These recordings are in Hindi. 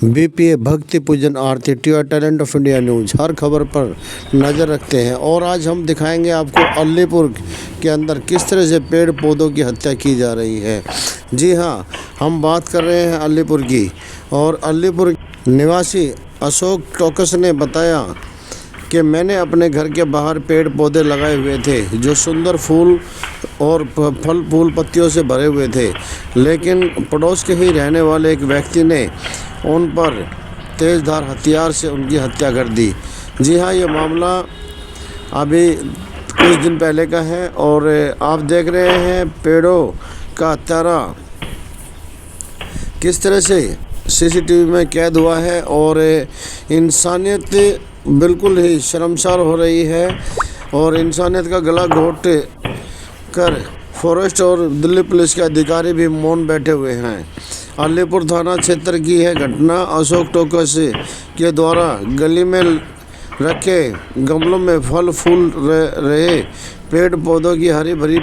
बीपीए भक्ति पूजन आरती TR talent of India news हर खबर पर नज़र रखते हैं। और आज हम दिखाएंगे आपको अलीपुर के अंदर किस तरह से पेड़ पौधों की हत्या की जा रही है। जी हाँ, हम बात कर रहे हैं अलीपुर की। और अलीपुर निवासी अशोक टोकस ने बताया कि मैंने अपने घर के बाहर पेड़ पौधे लगाए हुए थे जो सुंदर फूल और फल फूल पत्तियों से भरे हुए थे, लेकिन पड़ोस के ही रहने वाले एक व्यक्ति ने उन पर तेज़धार हथियार से उनकी हत्या कर दी। जी हाँ, ये मामला अभी कुछ दिन पहले का है। और आप देख रहे हैं पेड़ों का हत्यारा किस तरह से सीसीटीवी में कैद हुआ है। और इंसानियत बिल्कुल ही शर्मसार हो रही है और इंसानियत का गला घोट कर फॉरेस्ट और दिल्ली पुलिस के अधिकारी भी मौन बैठे हुए हैं। अलीपुर थाना क्षेत्र की है घटना। अशोक टोकस के द्वारा गली में रखे गमलों में फल फूल रहे पेड़ पौधों की हरी भरी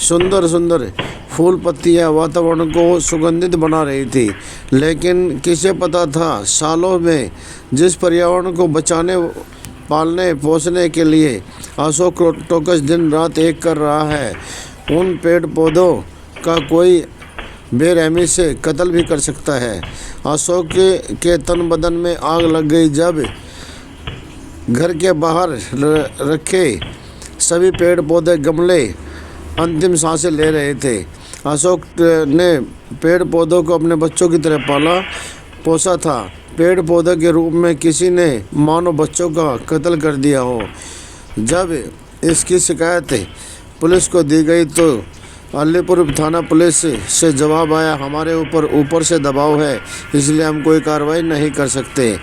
सुंदर सुंदर फूल पत्तियाँ वातावरण को सुगंधित बना रही थी, लेकिन किसे पता था सालों में जिस पर्यावरण को बचाने पालने पोसने के लिए अशोक टोकस दिन रात एक कर रहा है, उन पेड़ पौधों का कोई बेरहमी से कत्ल भी कर सकता है। अशोक के तन बदन में आग लग गई जब घर के बाहर रखे सभी पेड़ पौधे गमले अंतिम सांसें ले रहे थे। अशोक ने पेड़ पौधों को अपने बच्चों की तरह पाला पोसा था। पेड़ पौधे के रूप में किसी ने मानो बच्चों का कत्ल कर दिया हो। जब इसकी शिकायत पुलिस को दी गई तो अलीपुर थाना पुलिस से जवाब आया, हमारे ऊपर से दबाव है, इसलिए हम कोई कार्रवाई नहीं कर सकते।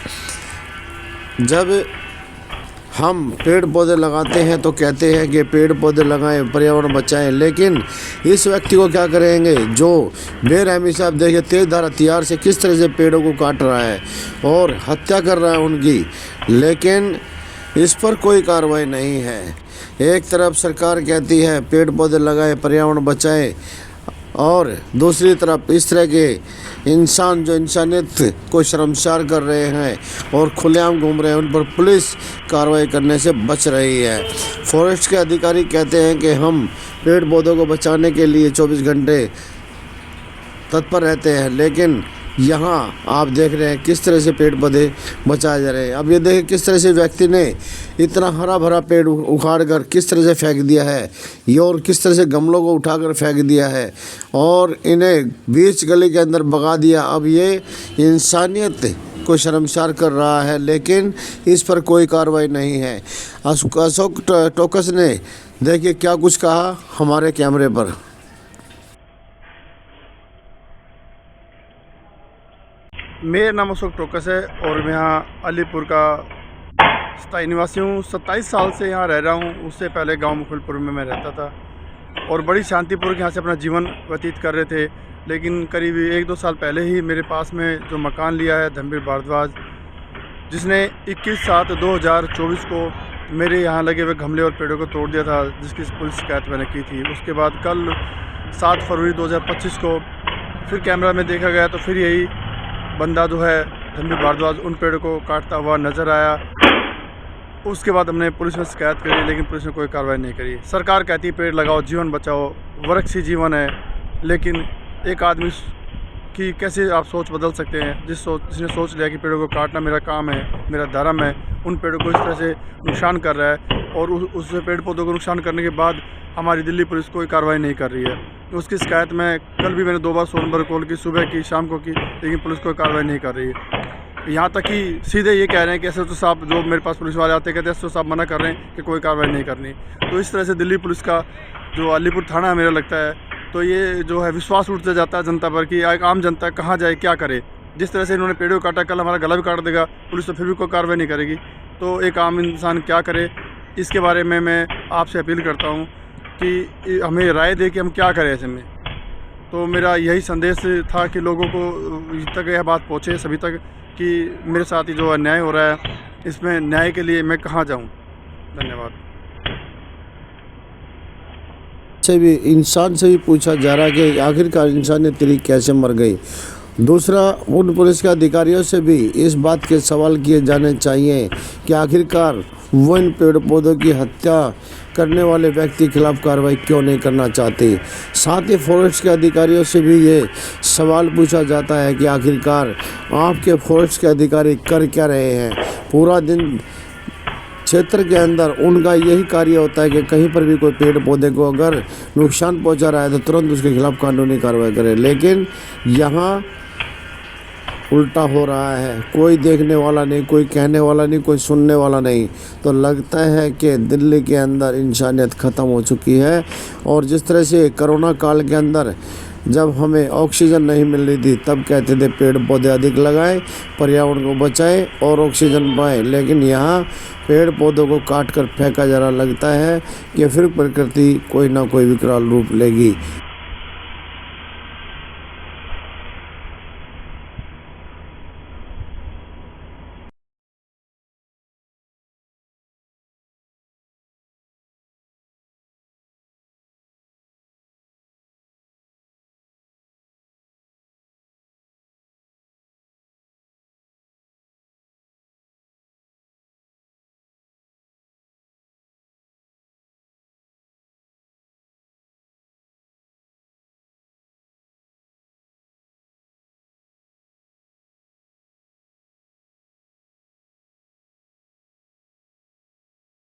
जब हम पेड़ पौधे लगाते हैं तो कहते हैं कि पेड़ पौधे लगाएं, पर्यावरण बचाएं, लेकिन इस व्यक्ति को क्या करेंगे जो बेरहमी से, आप देखिए तेज़धार हथियार से किस तरह से पेड़ों को काट रहा है और हत्या कर रहा है उनकी, लेकिन इस पर कोई कार्रवाई नहीं है। एक तरफ सरकार कहती है पेड़ पौधे लगाएं, पर्यावरण बचाएं, और दूसरी तरफ इस तरह के इंसान जो इंसानियत को शर्मसार कर रहे हैं और खुलेआम घूम रहे हैं, उन पर पुलिस कार्रवाई करने से बच रही है। फॉरेस्ट के अधिकारी कहते हैं कि हम पेड़ पौधों को बचाने के लिए 24 घंटे तत्पर रहते हैं, लेकिन यहाँ आप देख रहे हैं किस तरह से पेड़ पौधे बचाए जा रहे हैं। अब ये देखें किस तरह से व्यक्ति ने इतना हरा भरा पेड़ उखाड़ कर किस तरह से फेंक दिया है ये, और किस तरह से गमलों को उठाकर फेंक दिया है और इन्हें बीच गली के अंदर भगा दिया। अब ये इंसानियत को शर्मसार कर रहा है, लेकिन इस पर कोई कार्रवाई नहीं है। अशोक टोकस ने देखिए क्या कुछ कहा हमारे कैमरे पर। मेरा नाम अशोक टोकस है और मैं यहाँ अलीपुर का स्थायी निवासी हूँ। 27 साल से यहाँ रह रहा हूँ। उससे पहले गांव मुखलपुर में मैं रहता था और बड़ी शांतिपूर्वक यहाँ से अपना जीवन व्यतीत कर रहे थे। लेकिन करीब 1-2 साल पहले ही मेरे पास में जो मकान लिया है धनबीर भारद्वाज, जिसने 21/7/2024 को मेरे यहाँ लगे हुए गमले और पेड़ों को तोड़ दिया था, जिसकी पुलिस शिकायत मैंने की थी। उसके बाद कल 7 फरवरी 2025 को फिर कैमरा में देखा गया तो फिर यही बंदा जो है धनबीर भारद्वाज उन पेड़ों को काटता हुआ नज़र आया। उसके बाद हमने पुलिस में शिकायत करी, लेकिन पुलिस ने कोई कार्रवाई नहीं करी। सरकार कहती है पेड़ लगाओ, जीवन बचाओ, वृक्ष ही जीवन है, लेकिन एक आदमी की कैसे आप सोच बदल सकते हैं जिसने सोच लिया कि पेड़ों को काटना मेरा काम है, मेरा धर्म है, उन पेड़ों को इस तरह से नुकसान कर रहा है। और उस पेड़ पौधों को नुकसान करने के बाद हमारी दिल्ली पुलिस कोई कार्रवाई नहीं कर रही है। उसकी शिकायत मैं कल भी मैंने 2 बार 16 नंबर कॉल की, सुबह की, शाम को की, लेकिन पुलिस कोई कार्रवाई नहीं कर रही है। यहाँ तक कि सीधे ये कह रहे हैं कि एसएचओ साहब, जो मेरे पास पुलिस वाले आते कहते हैं एसएचओ साहब मना कर रहे हैं कि कोई कार्रवाई नहीं करनी। तो इस तरह से दिल्ली पुलिस का जो अलीपुर थाना है मेरा लगता है, तो ये जो है विश्वास उठता जाता है जनता पर कि आम जनता कहाँ जाए, क्या करे। जिस तरह से इन्होंने पेड़ों को काटा, कल हमारा गला भी काट देगा पुलिस, तो फिर भी कोई कार्रवाई नहीं करेगी। तो एक आम इंसान क्या करे, इसके बारे में मैं आपसे अपील करता हूँ कि हमें राय दे कि हम क्या करें ऐसे में। तो मेरा यही संदेश था कि लोगों को तक यह बात पहुँचे सभी तक कि मेरे साथ ही जो अन्याय हो रहा है, इसमें न्याय के लिए मैं कहाँ जाऊँ। धन्यवाद। से भी इंसान से भी पूछा जा रहा है कि आखिरकार इंसानियत तेरी कैसे मर गई। दूसरा, उन पुलिस के अधिकारियों से भी इस बात के सवाल किए जाने चाहिए कि आखिरकार वो इन पेड़ पौधों की हत्या करने वाले व्यक्ति के खिलाफ कार्रवाई क्यों नहीं करना चाहते। साथ ही फॉरेस्ट के अधिकारियों से भी ये सवाल पूछा जाता है कि आखिरकार आपके फॉरेस्ट के अधिकारी कर क्या रहे हैं। पूरा दिन क्षेत्र के अंदर उनका यही कार्य होता है कि कहीं पर भी कोई पेड़ पौधे को अगर नुकसान पहुंचा रहा है तो तुरंत उसके खिलाफ कानूनी कार्रवाई करें, लेकिन यहाँ उल्टा हो रहा है। कोई देखने वाला नहीं, कोई कहने वाला नहीं, कोई सुनने वाला नहीं। तो लगता है कि दिल्ली के अंदर इंसानियत ख़त्म हो चुकी है। और जिस तरह से कोरोना काल के अंदर जब हमें ऑक्सीजन नहीं मिल रही थी तब कहते थे पेड़ पौधे अधिक लगाएं, पर्यावरण को बचाएं और ऑक्सीजन पाएं, लेकिन यहाँ पेड़ पौधों को काट कर फेंका जा रहा। लगता है कि फिर प्रकृति कोई ना कोई विकराल रूप लेगी।